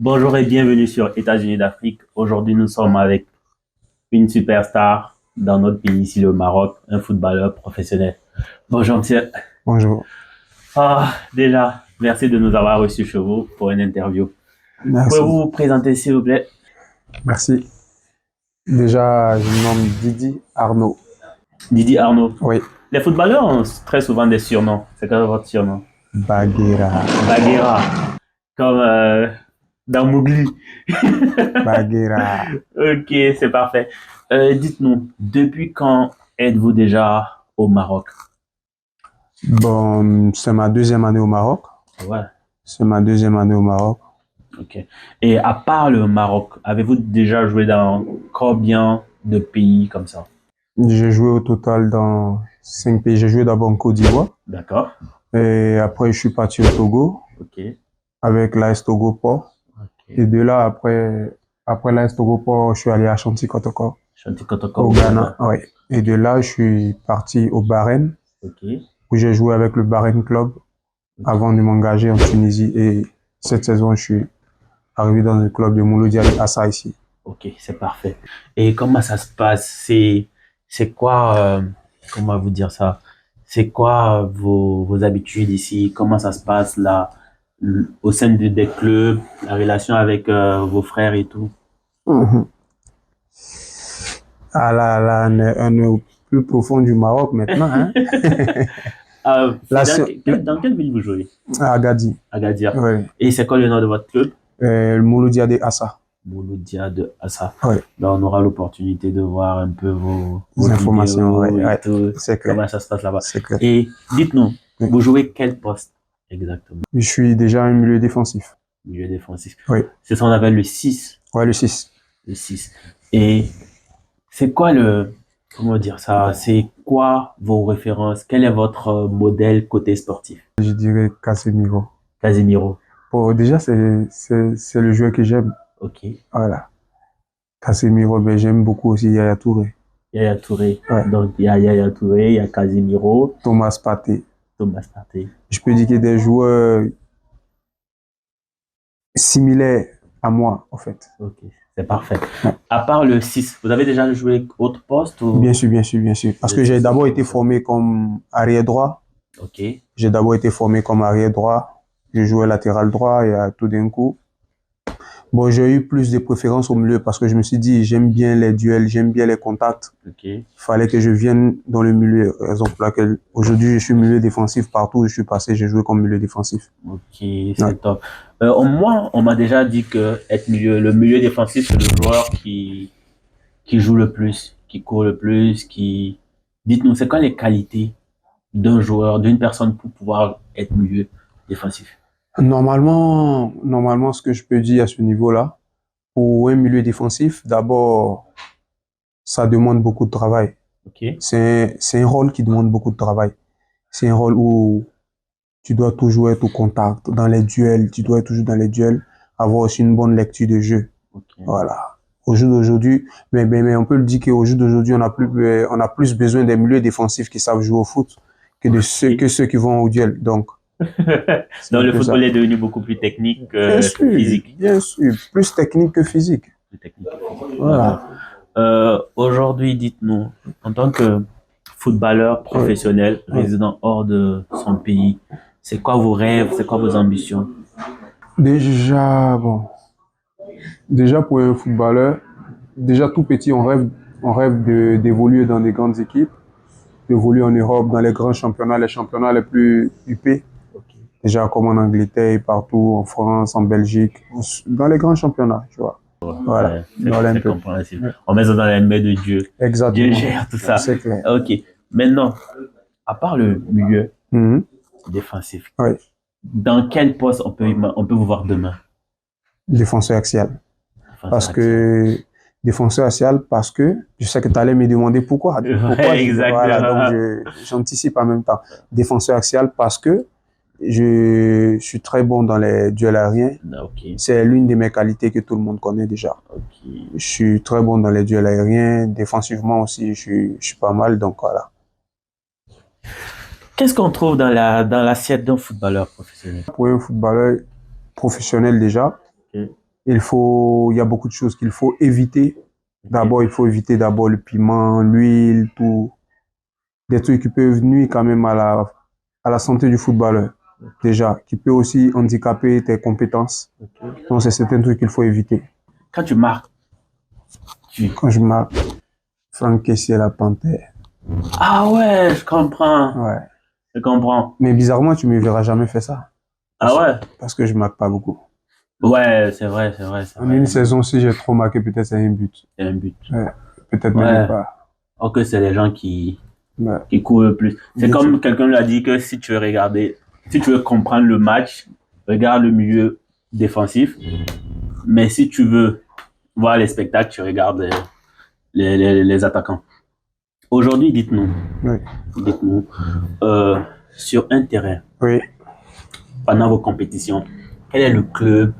Bonjour et bienvenue sur États-Unis d'Afrique. Aujourd'hui, nous sommes avec une superstar dans notre pays, ici le Maroc, un footballeur professionnel. Bonjour, monsieur. Bonjour, Déjà, merci de nous avoir reçus chez vous pour une interview. merci, Pouvez-vous vous présenter, s'il vous plaît? merci. Déjà, je me nomme Didi Arnaud. Didi Arnaud. Oui, Les footballeurs ont très souvent des surnoms. C'est quoi votre surnom? Baguera, Bagheera, comme dans Mowgli. Baguera. Ok, c'est parfait. Dites-nous, depuis quand êtes-vous déjà au Maroc? Bon, c'est ma deuxième année au Maroc. Ouais. C'est ma deuxième année au Maroc. Ok. Et à part le Maroc, avez-vous déjà joué dans combien de pays comme ça? J'ai joué au total dans 5 pays. J'ai joué d'abord en Côte d'Ivoire. D'accord. Et après, je suis parti au Togo Ok. avec l'AS Togo Port. Et Ok. de là, après l'AS Togo Port, je suis allé à Chantilly Kotoko Chantier Kotoko au au Ghana. Ghana. Oui. Et de là, je suis parti au Bahreïn Ok. où j'ai joué avec le Bahreïn Club Ok. avant de m'engager en Tunisie. Et cette saison, je suis arrivé dans le club de Mouloudia Assa ici. Ok, c'est parfait. Et comment ça se passe? C'est quoi, comment vous dire ça? C'est quoi vos habitudes ici? Comment ça se passe là, au sein des clubs, la relation avec vos frères et tout? Mhm. Ah là, on est au plus profond du Maroc maintenant, hein. C'est Là, dans, c'est dans quelle ville vous jouez? à Agadir. Agadir. Ouais. Et c'est quoi le nom de votre club? Le Mouloudia de Assa. Mouloudia de Assa. Ouais. Ben, on aura l'opportunité de voir un peu Les vos informations, ouais, vidéos et ouais. tout, C'est clair. comment ça se passe là-bas. C'est clair. Et dites-nous, Oui. vous jouez quel poste exactement? Je suis déjà un milieu défensif. Milieu défensif. Oui. C'est ça qu'on appelle le 6. Ouais, le 6. Le 6. Et c'est quoi comment dire ça? C'est quoi vos références? Quel est votre modèle côté sportif? Je dirais Casemiro. Casemiro. Bon, déjà, c'est le joueur que j'aime. Ok. Voilà. Casemiro, mais j'aime beaucoup aussi Yaya Touré. Yaya Touré. Ouais. Donc, il y a Yaya Touré, il y a Casemiro, Thomas Partey. Thomas Partey. Je peux dire qu'il y a des joueurs similaires à moi, en fait. Ok, c'est parfait. Ouais. À part le 6, vous avez déjà joué autre poste ou? Bien sûr, bien sûr, bien sûr. Parce Le que j'ai 6. d'abord été formé comme arrière droit. Ok. J'ai d'abord été formé comme arrière droit. Je jouais latéral droit et tout d'un coup. Bon, j'ai eu plus de préférence au milieu parce que je me suis dit, j'aime bien les duels, j'aime bien les contacts. Ok. Il fallait que je vienne dans le milieu. Raison pour laquelle aujourd'hui je suis milieu défensif. Partout où je suis passé, j'ai joué comme milieu défensif. Ok, Ouais. c'est top. Moi, on m'a déjà dit que le milieu défensif, c'est le joueur qui joue le plus, qui court le plus, qui. Dites-nous, c'est quoi les qualités d'un joueur, d'une personne pour pouvoir être milieu défensif? Normalement, ce que je peux dire à ce niveau-là, pour un milieu défensif, d'abord, ça demande beaucoup de travail. Ok. C'est un rôle qui demande beaucoup de travail. C'est un rôle où tu dois toujours être au contact, dans les duels, tu dois être toujours dans les duels, avoir aussi une bonne lecture de jeu. Ok. Voilà. Au jour d'aujourd'hui, mais on peut le dire qu'au jour d'aujourd'hui, on a plus besoin des milieux défensifs qui savent jouer au foot que ceux qui vont au duel. Donc, c'est Donc, un le peu ça. football est devenu beaucoup plus technique que physique. Bien sûr, plus technique que physique. Plus technique que physique. D'accord. Voilà. Aujourd'hui, dites-nous, en tant que footballeur Oui, professionnel oui. résident hors de son pays, c'est quoi vos rêves, c'est quoi vos ambitions? Déjà, bon, déjà pour un footballeur, déjà tout petit, on rêve d'évoluer dans des grandes équipes, d'évoluer en Europe, dans les grands championnats, les championnats les plus huppés. Ok. Déjà comme en Angleterre, partout, en France, en Belgique, dans les grands championnats, tu vois. Voilà, Ouais, voilà un c'est peu. compréhensible. Ouais. On met ça dans les mains de Dieu. Dieu Exactement, gère tout ça. c'est clair. Ok. Maintenant, à part le milieu Mhm. défensif, Ouais. dans quel poste on peut vous voir demain? Défenseur axial. Défenseur Parce axial. que défenseur axial, parce que je sais que tu allais me demander pourquoi. Pourquoi Ouais, voilà, donc exactement. j'anticipe en même temps. Défenseur axial parce que je suis très bon dans les duels aériens. Ok. C'est l'une de mes qualités que tout le monde connaît déjà. Ok. Je suis très bon dans les duels aériens. Défensivement aussi, je suis pas mal. Donc voilà. Qu'est-ce qu'on trouve dans l'assiette d'un footballeur professionnel? Pour un footballeur professionnel déjà, Ok. Il y a beaucoup de choses qu'il faut éviter. D'abord, il faut éviter d'abord le piment, l'huile, tout. Des trucs qui peuvent nuire quand même à la santé du footballeur. Déjà, qui peut aussi handicaper tes compétences. Ok. Donc, c'est certains trucs qu'il faut éviter. Quand tu marques, tu... Quand je marque, Franck Kessié, la panthère. Ah ouais, je comprends. Ouais. Je comprends. Mais bizarrement, tu me verras jamais faire ça. Ah ouais? Parce que je marque pas beaucoup. Ouais, c'est vrai, c'est vrai, c'est En vrai. une saison, si j'ai trop marqué, peut-être c'est un but. C'est un but. Ouais. Peut-être même Ouais. pas. Ok, c'est les gens Ouais. qui courent le plus. C'est Bien comme sûr. quelqu'un l'a dit que si tu veux regarder, si tu veux comprendre le match, regarde le milieu défensif. Mais si tu veux voir les spectacles, tu regardes les attaquants. Aujourd'hui, Oui. dites-nous, sur un terrain, Oui. pendant vos compétitions, quel est le club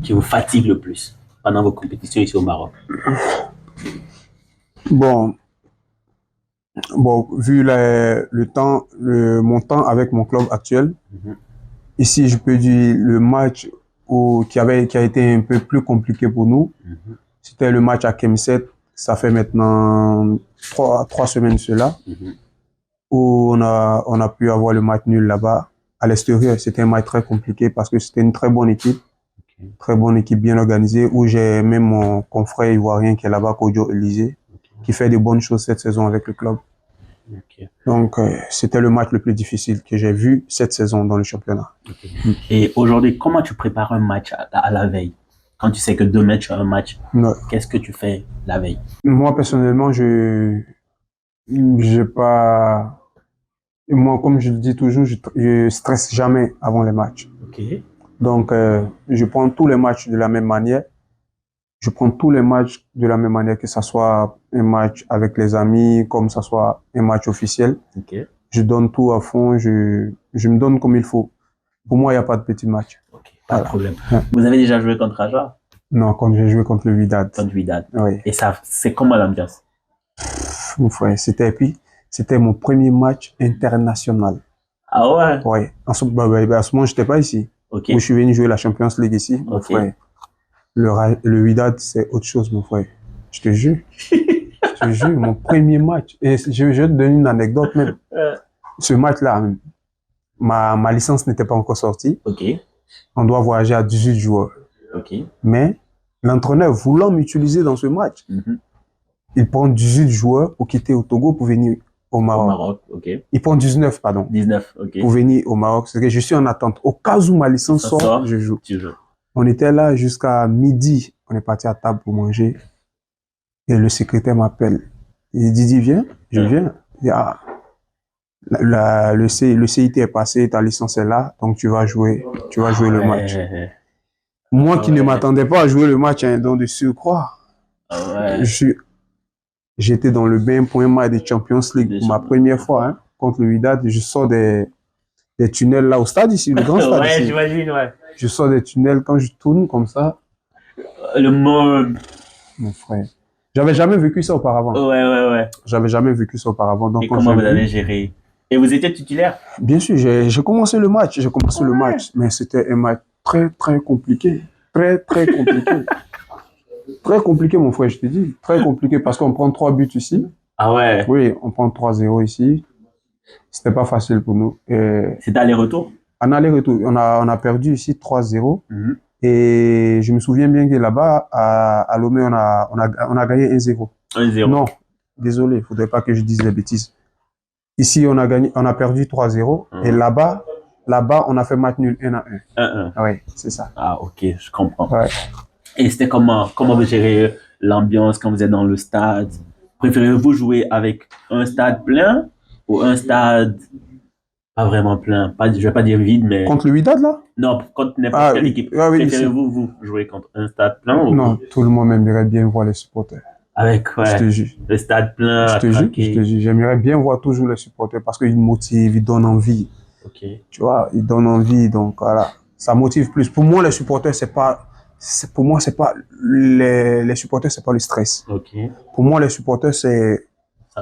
qui vous fatigue le plus pendant vos compétitions ici au Maroc? Bon, vu mon temps avec mon club actuel, Mhm. ici, je peux dire le match qui a été un peu plus compliqué pour nous, Mhm. c'était le match à Kemset. Ça fait maintenant trois semaines cela, Mhm. où on a pu avoir le match nul là-bas. À l'extérieur, c'était un match très compliqué parce que c'était une Ok. très bonne équipe bien organisée, où j'ai même mon confrère ivoirien qui est là-bas, Kodio Élysée, Ok. qui fait de bonnes choses cette saison avec le club. Ok. Donc, c'était le match le plus difficile que j'ai vu cette saison dans le championnat. Ok. Et aujourd'hui, comment tu prépares un match à la veille? Quand tu sais que demain tu as un match, Ouais. qu'est-ce que tu fais la veille? Moi, personnellement, j'ai pas, moi, comme je le dis toujours, je stresse jamais avant les matchs. Ok. Donc, je prends tous les matchs de la même manière. Je prends tous les matchs de la même manière, que ça soit un match avec les amis, comme ça soit un match officiel. Ok. Je donne tout à fond, je me donne comme il faut. Pour moi, il n'y a pas de petit match. Ok. Pas de Voilà. problème. Vous avez déjà joué contre Aja? Non, quand j'ai joué contre le Wydad. Contre Wydad. Oui. Et ça, c'est comment l'ambiance? Mon frère, c'était mon premier match international. Ah ouais? Oui. À ce moment, je n'étais pas ici. Ok. Où je suis venu jouer la Champions League ici, mon Ok. frère. Le Wydad, c'est autre chose, mon frère. Je te jure. Je te jure, mon premier match. Et je vais te donner une anecdote même. Ce match-là, ma licence n'était pas encore sortie. Ok. On doit voyager à 18 joueurs. Ok. Mais l'entraîneur voulant m'utiliser dans ce match, Mhm. il prend 18 joueurs pour quitter au Togo pour venir au Au Maroc. Maroc. Ok. Il prend 19, pardon, 19. Ok. pour venir au Maroc. C'est que je suis en attente. Au cas où ma licence Ça sort, sort, je joue. tu joues. On était là jusqu'à midi. On est parti à table pour manger. Et le secrétaire m'appelle. Il dit, viens. Je viens. Il dit, ah, le CIT est passé, ta licence est là, donc tu vas jouer le match. Ouais. Moi Ah qui ne ouais. m'attendais pas à jouer le match, hein, donc de surcroît, Ah ouais. j'étais dans le bain pour un match de Champions League pour ma première fois, hein, contre le Wydad. Je sors des tunnels là au stade ici, le grand stade Ouais, ici. j'imagine, ouais. Je sors des tunnels quand je tourne comme ça. Le monde. Mon frère, j'avais jamais vécu ça auparavant. Ouais, ouais, ouais. J'avais jamais vécu ça auparavant. Donc Et quand comment j'ai vous avez vu, géré? Et vous étiez titulaire? bien sûr, j'ai commencé le match. J'ai commencé le match, mais c'était un match très très compliqué, très très compliqué, très compliqué, mon frère. Je te dis, très compliqué parce qu'on prend 3 buts ici. Ah ouais. Oui, on prend 3-0 ici. C'était pas facile pour nous. Et C'était aller-retour? en aller-retour, on a perdu ici 3-0. Mhm. Et je me souviens bien que là-bas, à Lomé, on a gagné 1-0. 1-0. Non, désolé, il faudrait pas que je dise des bêtises. Ici, on a perdu 3-0. Et Mhm. là-bas, on a fait match nul 1-1. 1-1. Oui, c'est ça. Ah, ok, je comprends. Ouais. Et c'était comment vous gérez l'ambiance quand vous êtes dans le stade? Préférez-vous jouer avec un stade plein ou un stade pas vraiment plein? Pas, je vais pas dire vide, mais Contre le Wydad, là? non, contre n'importe Ah quelle oui, équipe. ah, oui, ici. Préférez-vous vous jouer contre un stade plein Non, ou tout le monde aimerait bien voir les supporters. avec Je te ouais, jure. le stade plein Je à te jure, je te craquer? jure. J'aimerais bien voir toujours les supporters parce qu'ils motivent, ils donnent envie. Ok, Tu vois, ils donnent envie, donc voilà. Ça motive plus. Pour moi, les supporters, pour moi, c'est pas, les supporters, c'est pas le stress. ok. Pour moi, les supporters, C'est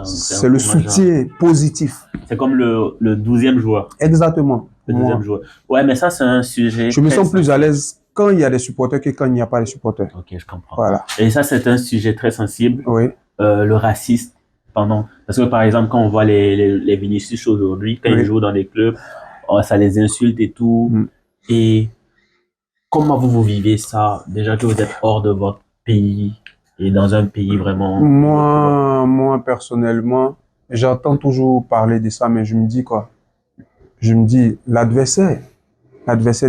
c'est le encourageant. soutien positif. C'est comme le 12e joueur. Exactement. Le Pour deuxième moi, joueur. Ouais, mais ça, c'est un sujet je me très sens plus à sensible. l'aise quand il y a des supporters que quand il n'y a pas de supporters. Ok, je comprends. Voilà. Et ça, c'est un sujet très sensible, Oui, le racisme, pardon. Parce que par exemple, quand on voit les Vinicius aujourd'hui, quand ils oui. jouent dans des clubs, oh, ça les insulte et tout. Mm. Et comment vous vivez ça? Déjà que vous êtes hors de votre pays et dans un pays vraiment... Moi, personnellement, j'entends toujours parler de ça, mais je me dis quoi? Je me dis, l'adversaire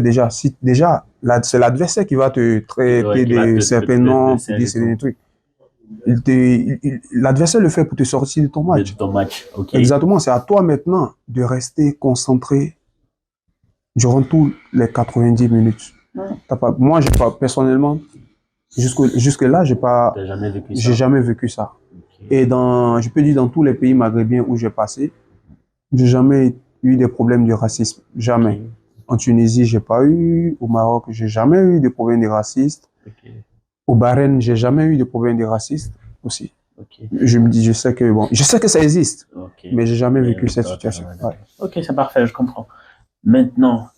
déjà, si déjà, c'est l'adversaire qui va te Ouais, traiter qui va de certains noms, te pour sert dire et c'est des tout trucs. L'adversaire le fait pour te sortir de ton de match. ton match. Ok. Exactement, c'est à toi maintenant de rester concentré durant tous les 90 minutes. Moi, j'ai pas, personnellement, jusque là, T'as jamais vécu j'ai ça? jamais vécu ça. Ok. Et je peux dire dans tous les pays maghrébins où j'ai passé, j'ai jamais eu des problèmes de racisme. Ok. Jamais. En Tunisie, j'ai pas eu. Au Maroc, j'ai jamais eu de problème de racisme. Ok. Au Bahreïn, j'ai jamais eu de problème de racisme aussi. Ok. Je me dis, je sais que ça existe, Ok. mais j'ai jamais Mais, vécu cette toi, t'as situation. jamais Ouais. vécu. Ok, c'est parfait, je comprends. Maintenant,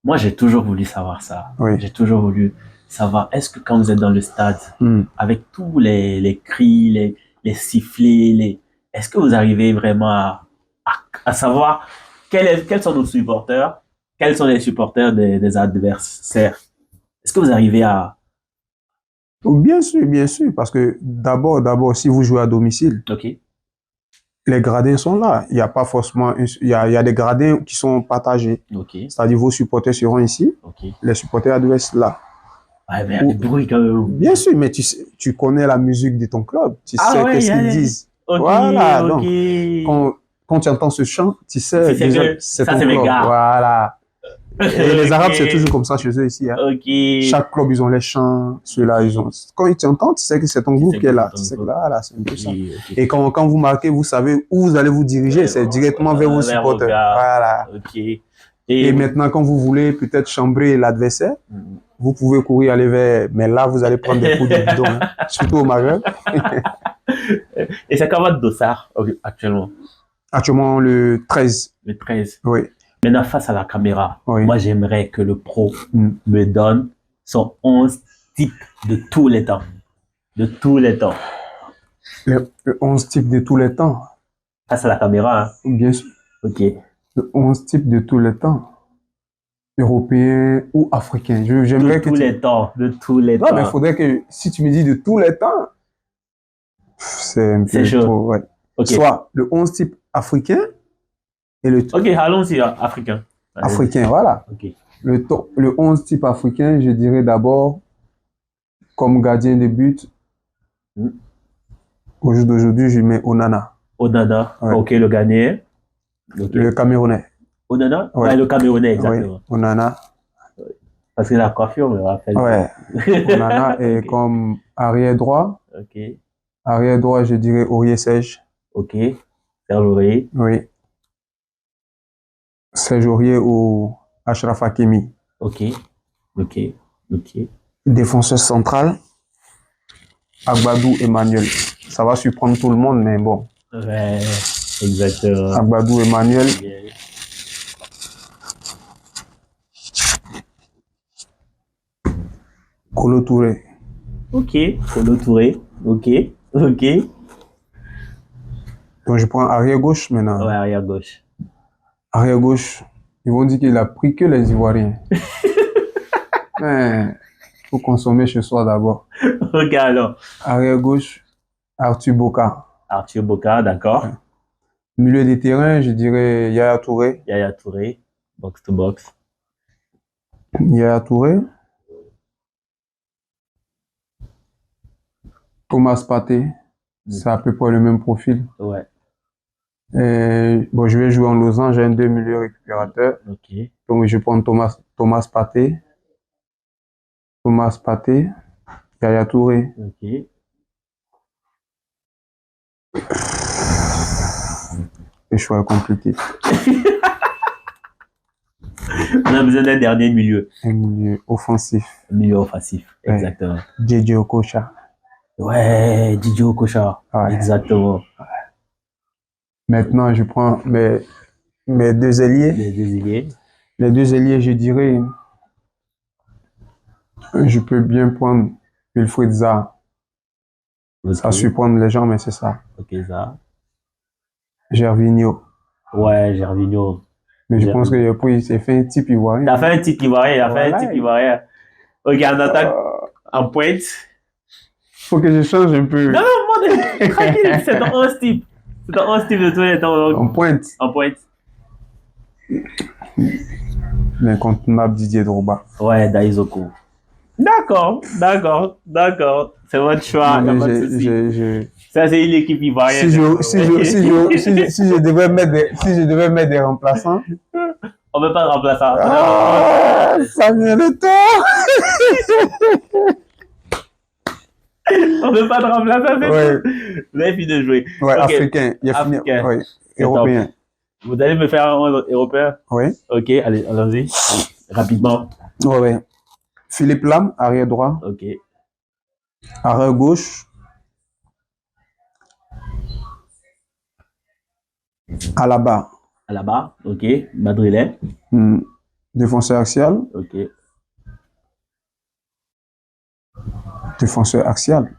moi, j'ai toujours voulu savoir ça. Oui. J'ai toujours voulu savoir, est-ce que quand vous êtes dans le stade, Hmm. avec tous les cris, les sifflets, est-ce que vous arrivez vraiment à savoir quels sont nos supporters, quels sont les supporters des adversaires? Est-ce que vous arrivez à... Bien sûr, parce que d'abord, si vous jouez à domicile, Ok, les gradins sont là. Il n'y a pas forcément, il y a des gradins qui sont partagés. ok, C'est-à-dire, vos supporters seront ici, ok. les supporters adverses là. Ouais, mais il y a du bruit quand même. Bien sûr, mais tu connais la musique de ton club, tu Ah sais ouais, il y qu'est-ce a qu'ils les... disent. Ok, Voilà, ok. donc, quand tu entends ce chant, tu Tu sais sais déjà, que c'est ça, ton c'est mes club. gars. Voilà. Et les Arabes, c'est toujours Ok, comme ça chez eux ici. Hein. ok. Chaque club, ils ont les chants, ceux-là, ils ont. Quand ils t'entendent, tu sais que c'est ton Tu groupe sais qui est que c'est là. Tu ton sais que groupe. là, là, c'est un peu Ok, ça. ok. Et quand vous marquez, vous savez où vous allez vous diriger. C'est directement vers vos Vers vos supporters. gars. Voilà. Ok. Et maintenant, quand vous voulez peut-être chambrer l'adversaire, vous pouvez courir aller vers. Mais là, vous allez prendre des coups de bidon, hein. Surtout au Maghreb. Et c'est comment Dossard actuellement? Actuellement, le 13. Le 13. Oui, Maintenant, face à la caméra, oui. moi, j'aimerais que le pro Mm. me donne son 11 type de tous les temps. De tous les temps. Le 11 types de tous les temps. Face à la caméra, hein. Bien sûr. Ok. Le 11 types de tous les temps. Européen ou africain. De J'aimerais que tous tu. les temps. De tous les Non, mais il temps. faudrait que, si tu me dis de tous les temps, c'est un C'est peu chaud. trop, ouais. Ok. Soit le 11 type africain et le Ok, allons-y, hein, africain. Allez-y. africain, voilà. Ok. Le 11 type africain, je dirais d'abord, comme gardien de but, Mm. au jour d'aujourd'hui, je mets Onana. Onana. Ouais. Ok, le Ghanéen. Ok. Le Camerounais. Onana? Ouais. Ouais, le Camerounais, Ouais, exactement. Onana. Parce que la coiffure me rappelle. Ouais, Onana. Et Ok. comme arrière droit, Ok. je dirais Aurier Serge. Ok. Serge Aurier. Oui. Serge Aurier ou Achraf Hakimi. Ok. Ok. Ok. Défenseur central, Agbadou Emmanuel. Ça va surprendre tout le monde, mais bon. Ouais, exactement. Agbadou Emmanuel. Bien. Kolo Touré. Ok. Kolo Touré. Ok. Ok. Donc je prends arrière gauche maintenant. Ouais, arrière gauche. Arrière gauche, ils vont dire qu'il a pris que les Ivoiriens. Mais faut consommer chez soi d'abord. Ok, alors. Arrière gauche, Arthur Boka. Arthur Boka, d'accord. Ouais. Milieu des terrains, je dirais Yaya Touré. Yaya Touré. Box to box. Yaya Touré. Thomas Partey. C'est à peu près le même profil. Ouais. Et, bon, je vais jouer en losange, j'ai un deux milieux récupérateur. Ok. Donc je prends Thomas Partey. Thomas Partey. Yaya Touré. Ok. Le choix est compliqué. On a besoin d'un dernier milieu. Un milieu offensif. Milieu offensif. Ouais. Exactement. JJ Okocha. Ouais, Didier Okocha. Ouais. Exactement. Maintenant, je prends mes deux ailiers. Les deux ailiers. Les deux ailiers, je dirais Je peux bien prendre Wilfried Zaha. Ça Ok, surprendre les gens, mais c'est ça. ok, ça. Gervinho. Ouais, Gervinho. Mais je pense Gervinho. que après, il s'est fait un type ivoirien. T'as fait un tic ivoirien, t'as fait un Voilà. tic ivoirien. Ok, en attaque, Euh, en pointe. faut que je change un peu. Non, non, tranquille, c'est ton 11 type. C'est ton 11 type de tous les temps, donc, En pointe, en pointe. l'incontournable Didier Drogba. Ouais, Daizoko. D'accord, d'accord, d'accord. C'est votre choix, Non, y a mais pas de souci. Ça, c'est une équipe ivoirienne. si je devais mettre si je devais mettre des remplaçants, On veut pas de remplaçant. Samuel Eto'o. On veut pas de remplaçant, c'est Ouais, tout. Vous avez fini de jouer. ouais, Ok, africain. Il a fini, africain. ouais, C'est top. européen. Vous allez me faire un européen? Ouais, Ok, allez, allons-y. Rapidement. ouais, ouais. Philippe Lam, arrière droit. Ok. Arrière gauche, Alaba. À la barre. Ok. Madrilène. Hmm. Défenseur axial. Ok. Défenseur axial.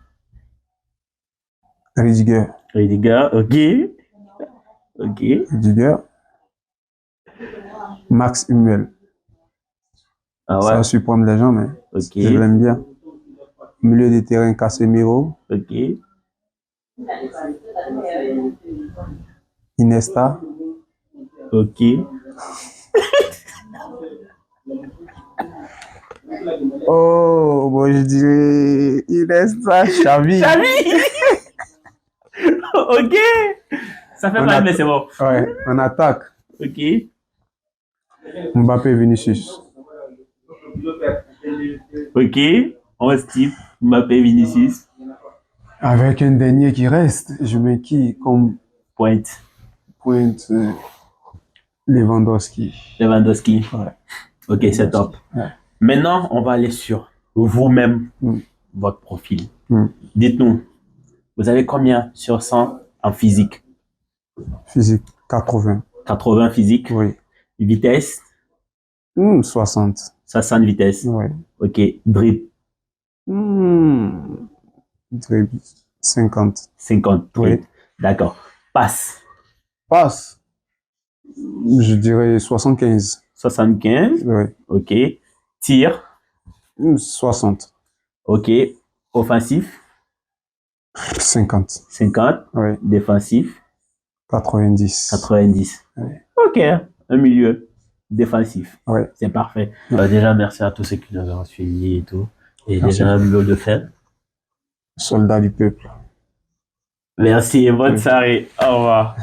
Rudiger. Rediger. Ok. Ok. Rudiger. Max Hummel. Ah Ça va ouais. surprendre les gens, mais Ok. je l'aime bien. Milieu de terrain, Casemiro. Ok. Iniesta. Ok. Oh, bon, je dirais Iniesta, Xavi. Xavi. Ok. Ça fait En, mal, mais atta- c'est bon. ouais, en attaque, Ok. Mbappé, Vinicius. Ok. On type. Mbappé, Vinicius. Avec un dernier qui reste, je mets qui comme Pointe. pointe Lewandowski. Lewandowski. Ouais, Ok, c'est top. ouais. Maintenant, on va aller sur vous-même, Mm, votre profil. mm. Dites-nous, vous avez combien sur 100 en physique? Physique, 80. 80 physique. Oui. Vitesse, 60. 60 vitesse. Ouais. Ok. Dribble, Mm, Dribble, 50. 50 Oui. dribble. D'accord. Passe, Passe, je dirais 75. 75. Oui. Ok. Tir, 60. ok. Offensif, 50. 50. Oui. Défensif, 90. 90. Oui. Ok. Un milieu défensif. Oui. C'est parfait. Déjà, merci à tous ceux qui nous ont suivis et tout. Et Merci. déjà, un mot de fin. Soldat du peuple. Merci et bonne Oui. soirée. Au revoir.